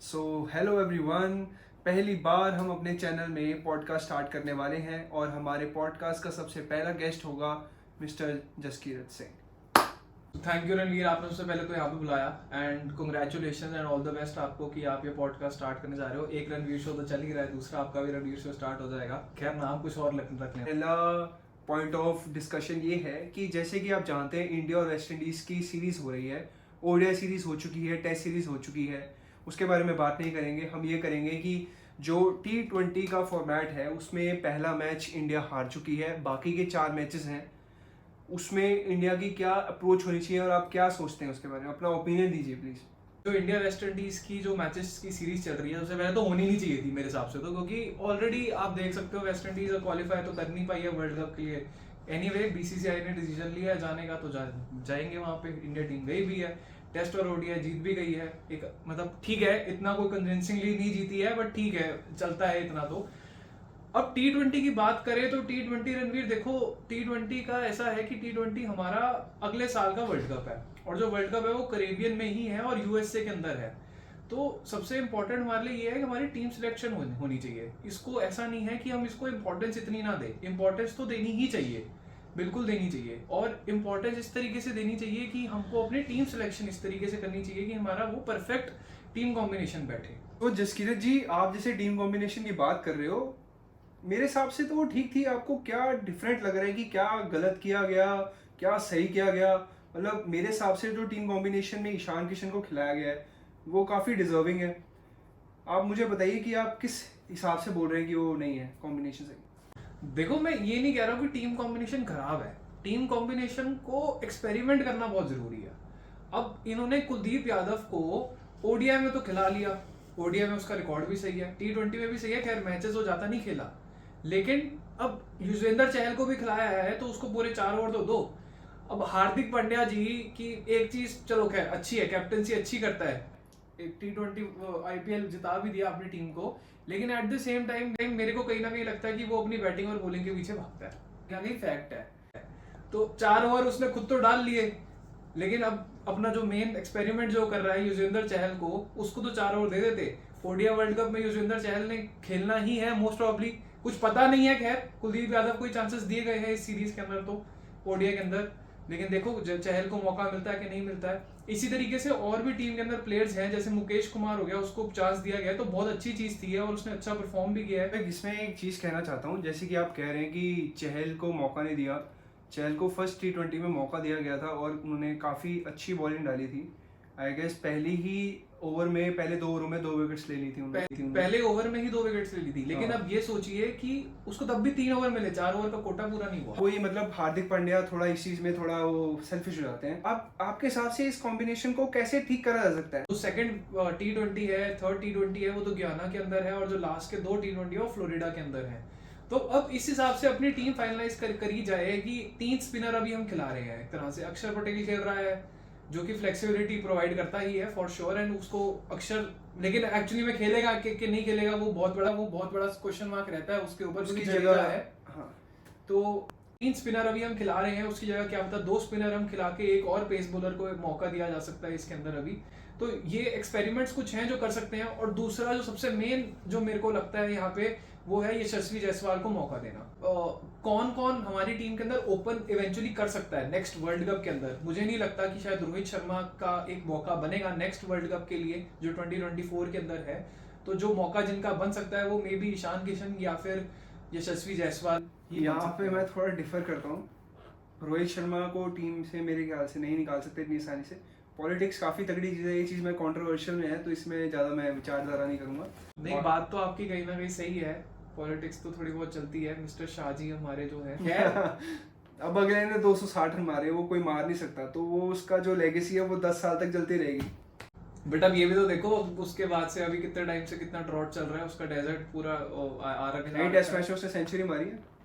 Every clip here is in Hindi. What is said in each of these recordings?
सो हेलो एवरीवन, पहली बार हम अपने चैनल में पॉडकास्ट स्टार्ट करने वाले हैं और हमारे पॉडकास्ट का सबसे पहला गेस्ट होगा mister Jaskirat Singh. Thank you Ranveer, आपने सबसे पहले तो यहाँ पे बुलाया and congratulation and all the best आपको कि आप ये पॉडकास्ट स्टार्ट करने जा रहे हो। एक रणवीर शो तो चल ही रहा है, दूसरा आपका भी रणवीर शो स्टार्ट हो जाएगा। खैर नाम कुछ और रख लें। पहला पॉइंट ऑफ डिस्कशन ये है कि जैसे कि आप जानते हैं इंडिया और वेस्ट इंडीज़ की सीरीज़ हो रही है, ओडीआई सीरीज़ हो चुकी है, टेस्ट सीरीज़ हो चुकी है, उसके बारे में बात नहीं करेंगे। हम ये करेंगे कि जो T20 का फॉर्मेट है उसमें पहला मैच इंडिया हार चुकी है, बाकी के 4 मैचेस हैं, उसमें इंडिया की क्या अप्रोच होनी चाहिए और आप क्या सोचते हैं उसके बारे में, अपना ओपिनियन दीजिए प्लीज़। जो इंडिया वेस्ट इंडीज की जो मैचेस की सीरीज चल रही है सबसे पहले तो होनी नहीं चाहिए थी मेरे हिसाब से, तो क्योंकि ऑलरेडी आप देख सकते हो वेस्ट इंडीज क्वालिफाई तो कर नहीं पाई है वर्ल्ड कप के लिए। एनीवे बीसीसीआई ने डिसीजन लिया है जाने का, तो जाएंगे वहाँ पे। इंडिया टीम गई भी है, टेस्ट और ओडीआई जीत भी गई है। एक मतलब ठीक है, इतना कोई कन्विंसिंगली नहीं जीती है बट ठीक है, चलता है इतना तो। अब T20 की बात करें तो T20 रणवीर देखो, T20 का ऐसा है कि T20 हमारा अगले साल का वर्ल्ड कप है और जो वर्ल्ड कप है वो करेबियन में ही है और यूएसए के अंदर है। तो सबसे इंपॉर्टेंट हमारे लिए ये है कि हमारी टीम सिलेक्शन होनी चाहिए। इसको ऐसा नहीं है कि हम इसको इंपॉर्टेंस इतनी ना दें, इंपॉर्टेंस तो देनी ही चाहिए, बिल्कुल देनी चाहिए। और इंपॉर्टेंस इस तरीके से देनी चाहिए कि हमको अपनी टीम सिलेक्शन इस तरीके से करनी चाहिए कि हमारा वो परफेक्ट टीम कॉम्बिनेशन बैठे। तो जसकीरत जी, आप जैसे टीम कॉम्बिनेशन की बात कर रहे हो, मेरे हिसाब से तो वो ठीक थी। आपको क्या डिफरेंट लग रहा है कि क्या गलत किया गया, क्या सही किया गया? मतलब मेरे हिसाब से जो टीम कॉम्बिनेशन में ईशान किशन को खिलाया गया है वो काफ़ी डिजर्विंग है। आप मुझे बताइए कि आप किस हिसाब से बोल रहे हैं कि वो नहीं है कॉम्बिनेशन सही। देखो, मैं ये नहीं कह रहा हूँ कि टीम कॉम्बिनेशन खराब है। टीम कॉम्बिनेशन को एक्सपेरिमेंट करना बहुत जरूरी है। अब इन्होंने कुलदीप यादव को ओडीआई में तो खिला लिया, ओडीआई में उसका रिकॉर्ड भी सही है, T20 में भी सही है। खैर मैचेस वो ज्यादा नहीं खेला, लेकिन अब युजवेंद्र चहल को भी खिलाया है तो उसको पूरे 4 ओवर तो दो। अब हार्दिक पांड्या जी की एक चीज चलो खैर अच्छी है, कैप्टनसी अच्छी करता है, एक T20 आईपीएल जिता भी दिया अपनी टीम को, लेकिन एट द सेम टाइम मेरे को कहीं ना कहीं लगता है कि वो अपनी बैटिंग और बॉलिंग के पीछे भागता है। क्या कहीं फैक्ट है। तो 4 ओवर उसने खुद तो डाल लिए, लेकिन अब अपना जो मेन एक्सपेरिमेंट जो कर रहा है युजवेंद्र चहल को, उसको तो 4 ओवर दे देते। ओडीआई वर्ल्ड कप में युजवेंद्र चहल ने खेलना ही है मोस्ट प्रॉब्ली, कुछ पता नहीं है। खैर कुलदीप यादव को ही चांसेस दिए गए हैं इस सीरीज के अंदर तो ओडीआई के अंदर, लेकिन देखो चहल को मौका मिलता है कि नहीं मिलता है। इसी तरीके से और भी टीम के अंदर प्लेयर्स हैं, जैसे मुकेश कुमार हो गया, उसको चांस दिया गया तो बहुत अच्छी चीज थी है और उसने अच्छा परफॉर्म भी किया है। मैं इसमें एक चीज़ कहना चाहता हूँ, जैसे कि आप कह रहे हैं कि चहल को मौका नहीं दिया। चहल को फर्स्ट T20 में मौका दिया गया था और उन्होंने काफ़ी अच्छी बॉलिंग डाली थी। आई गेस पहले ही ओवर में, पहले 2 ओवरों में 2 विकेट्स ले ली थी उन्होंने। पहले ओवर में ही 2 विकेट्स ले ली थी, लेकिन हाँ। अब ये सोचिए कि उसको तब भी 3 ओवर मिले, 4 ओवर का कोटा पूरा नहीं हुआ। वही मतलब हार्दिक पांड्या थोड़ा इस चीज में थोड़ा वो सेल्फिश हो जाते हैं। आपके हिसाब से इस कॉम्बिनेशन को कैसे ठीक करा जा सकता है? तो सेकंड T20 है, थर्ड T20 है, वो तो गयाना के अंदर है और जो लास्ट के 2 T20 है वो फ्लोरिडा के अंदर है। तो अब इस हिसाब से अपनी टीम फाइनलाइज करी जाए कि 3 स्पिनर अभी हम खिला रहे हैं। एक तरह से अक्षर पटेल खेल रहा है जो कि फ्लेक्सिबिलिटी प्रोवाइड करता ही है फॉर श्योर, एंड उसको अक्षर, लेकिन एक्चुअली में खेलेगा कि नहीं खेलेगा वो बहुत बड़ा क्वेश्चन मार्क रहता है उसके ऊपर। उसकी जगह है। हाँ। तो 3 स्पिनर अभी हम खिला रहे हैं, उसकी जगह क्या पता 2 स्पिनर हम खिला के एक और पेस बॉलर को मौका दिया जा सकता है इसके अंदर अभी। तो ये एक्सपेरिमेंट्स कुछ हैं जो कर सकते हैं। और दूसरा जो सबसे मेन जो मेरे को लगता है यहाँ पे, वो है यशस्वी जायसवाल को मौका देना। कौन कौन हमारी टीम के अंदर ओपन इवेंचुअली कर सकता है नेक्स्ट वर्ल्ड कप के अंदर? मुझे नहीं लगता कि शायद रोहित शर्मा का एक मौका बनेगा नेक्स्ट वर्ल्ड कप के लिए जो 2024 के अंदर है। तो जो मौका जिनका बन सकता है वो मे बी ईशान किशन या फिर यशस्वी जायसवाल। यहाँ पे मैं थोड़ा डिफर करता हूँ। रोहित शर्मा को टीम से मेरे ख्याल से नहीं निकाल सकते इतनी आसानी से। पॉलिटिक्स काफ़ी तगड़ी चीज़ है, ये चीज़ में कंट्रोवर्शियल में है, तो इसमें ज़्यादा मैं विचारधारा नहीं करूँगा। नहीं, बात तो आपकी कहीं ना कहीं सही है, पॉलिटिक्स तो थोड़ी बहुत चलती है। मिस्टर शाहजी हमारे जो है अब अगले ने 260 रन मारे, वो कोई मार नहीं सकता, तो वो उसका जो लेगेसी है वो 10 साल तक चलती रहेगी। बट अब ये भी तो देखो, उसके बाद से अभी कितने टाइम से कितना ड्रॉट चल रहा है, उसका डेजर्ट पूरा आ रखा है। टेस्ट मैचों से सेंचुरी मारी है।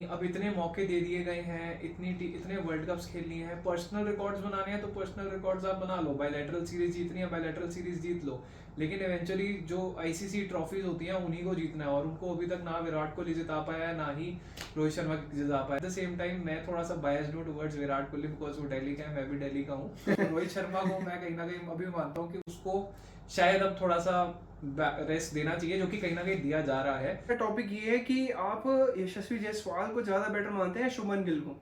अब इतने मौके दे दिए गए हैं, इतने वर्ल्ड कप्स खेल लिए हैं, पर्सनल रिकॉर्ड्स बनाने हैं तो पर्सनल रिकॉर्ड्स आप बना लो, बायलैटरल सीरीज जीतनी है बायलैटरल सीरीज जीत लो, लेकिन इवेंचुअली जो आईसीसी ट्रॉफीज होती हैं उन्हीं को जीतना है। और उनको अभी तक ना विराट कोहली जिता पाया है, ना ही रोहित शर्मा जिता पाया। एट द सेम टाइम मैं थोड़ा सा बायस्ड हूं टुवर्ड्स विराट कोहली बिकॉज वो दिल्ली का है, मैं भी दिल्ली का हूँ। रोहित शर्मा को मैं कहीं ना कहीं अभी मानता हूँ कि उसको शायद अब थोड़ा सा रेस्ट देना चाहिए, जो कि कहीं ना कहीं दिया जा रहा है। टॉपिक ये है कि आप यशस्वी जायसवाल को ज़्यादा बेटर मानते हैं शुभमन गिल को?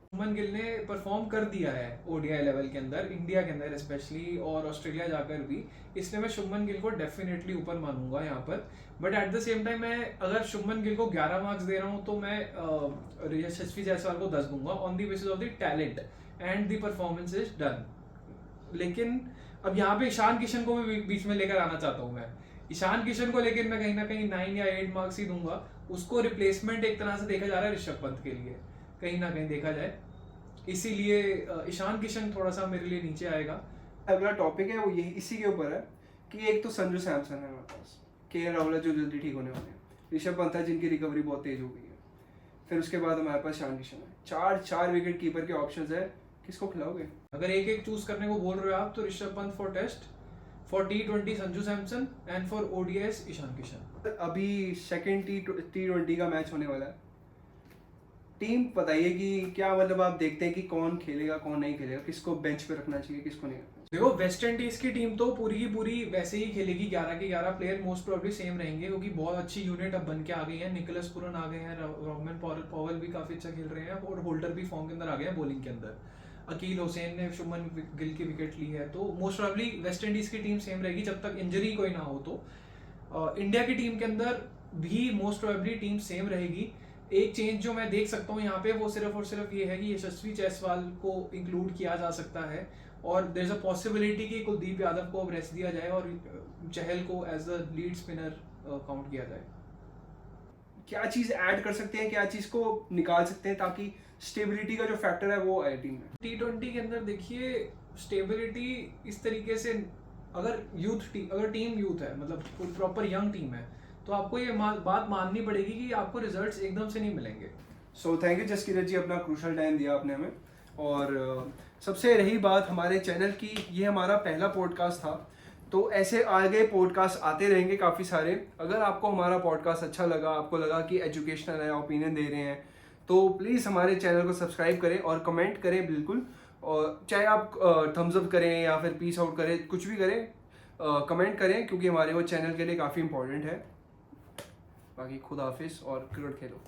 शुभमन गिल ने परफॉर्म कर दिया है ओडीआई लेवल के अंदर, इंडिया के अंदर स्पेशली, और ऑस्ट्रेलिया जाकर भी, इसलिए मैं शुभमन गिल को डेफिनेटली ऊपर मानूंगा यहाँ पर। But at the same time मैं अगर शुभमन गिल को 11 मार्क्स दे रहा हूँ तो मैं यशस्वी जायसवाल को 10 दूंगा on the basis of the talent and the performance is done. लेकिन अब यहाँ पे ईशान किशन को भी बीच में लेकर आना चाहता हूँ मैं। ईशान किशन को लेकर मैं कहीं ना कहीं 9 या 8 मार्क्स ही दूंगा। उसको रिप्लेसमेंट एक तरह से देखा जा रहा है ऋषभ पंत के लिए, कहीं ना कहीं देखा जाए, इसीलिए ईशान किशन थोड़ा सा मेरे लिए नीचे आएगा। अगला टॉपिक है वो यही इसी के ऊपर है कि एक तो संजू सैमसन है हमारे पास, के राहुल है जो जल्दी ठीक होने वाले हैं, ऋषभ पंत है जिनकी रिकवरी बहुत तेज हो गई है, फिर उसके बाद हमारे पास ईशान किशन है। चार विकेट कीपर के ऑप्शंस है, किसको खिलाओगे? अगर एक एक चूज करने को बोल रहे हो आप, तो Rishabh Pant for test, for T20 Sanju Samson, and for ODIs Ishan Kishan. अभी सेकंड T20 का मैच होने वाला है, टीम बताइए कि क्या मतलब आप देखते हैं कि कौन खेलेगा कौन नहीं खेलेगा, किसको बेंच पे रखना चाहिए किसको नहीं रखना चाहिए? देखो, वेस्ट इंडीज की टीम तो पूरी की पूरी वैसे ही खेलेगी, 11 के 11 प्लेयर मोस्ट प्रोबेबली सेम रहेंगे, क्योंकि बहुत अच्छी यूनिट अब बन के आ गई है। निकोलस पुरन आ गए हैं, रॉबमन पॉवेल भी काफी अच्छा खेल रहे हैं, और होल्डर भी फॉर्म के अंदर आ गए हैं बॉलिंग के अंदर। अकील हुसैन ने शुभमन गिल की विकेट ली है, तो मोस्ट प्रोबेबली वेस्ट इंडीज की टीम सेम रहेगी जब तक इंजरी कोई ना हो। तो इंडिया की टीम के अंदर भी मोस्ट प्रोबेबली टीम सेम रहेगी। एक चेंज जो मैं देख सकता हूँ यहाँ पे वो सिर्फ और सिर्फ ये है कि यशस्वी जायसवाल को इंक्लूड किया जा सकता है, और देयर इज अ पॉसिबिलिटी कि कुलदीप यादव को अब रेस्ट दिया जाए और चहल को as a lead spinner count किया जाए। क्या चीज ऐड कर सकते हैं, क्या चीज को निकाल सकते हैं ताकि स्टेबिलिटी का जो फैक्टर है वो आए टीम में? T20 के अंदर देखिए, स्टेबिलिटी इस तरीके से, अगर टीम यूथ है, मतलब कोई प्रॉपर यंग टीम है, तो आपको ये बात माननी पड़ेगी कि आपको रिजल्ट्स एकदम से नहीं मिलेंगे। सो थैंक यू जसकीरत जी, अपना क्रूशल टाइम दिया आपने हमें। और सबसे रही बात हमारे चैनल की, ये हमारा पहला पॉडकास्ट था, तो ऐसे आगे पॉडकास्ट आते रहेंगे काफ़ी सारे। अगर आपको हमारा पॉडकास्ट अच्छा लगा, आपको लगा कि एजुकेशनल है, ओपिनियन दे रहे हैं, तो प्लीज़ हमारे चैनल को सब्सक्राइब करें और कमेंट करें बिल्कुल। और चाहे आप थम्स अप करें या फिर पीस आउट करें, कुछ भी करें, कमेंट करें, क्योंकि हमारे वो चैनल के लिए काफ़ी इंपॉर्टेंट है। बाकी खुदा हाफिज़ और क्रिकेट खेलो।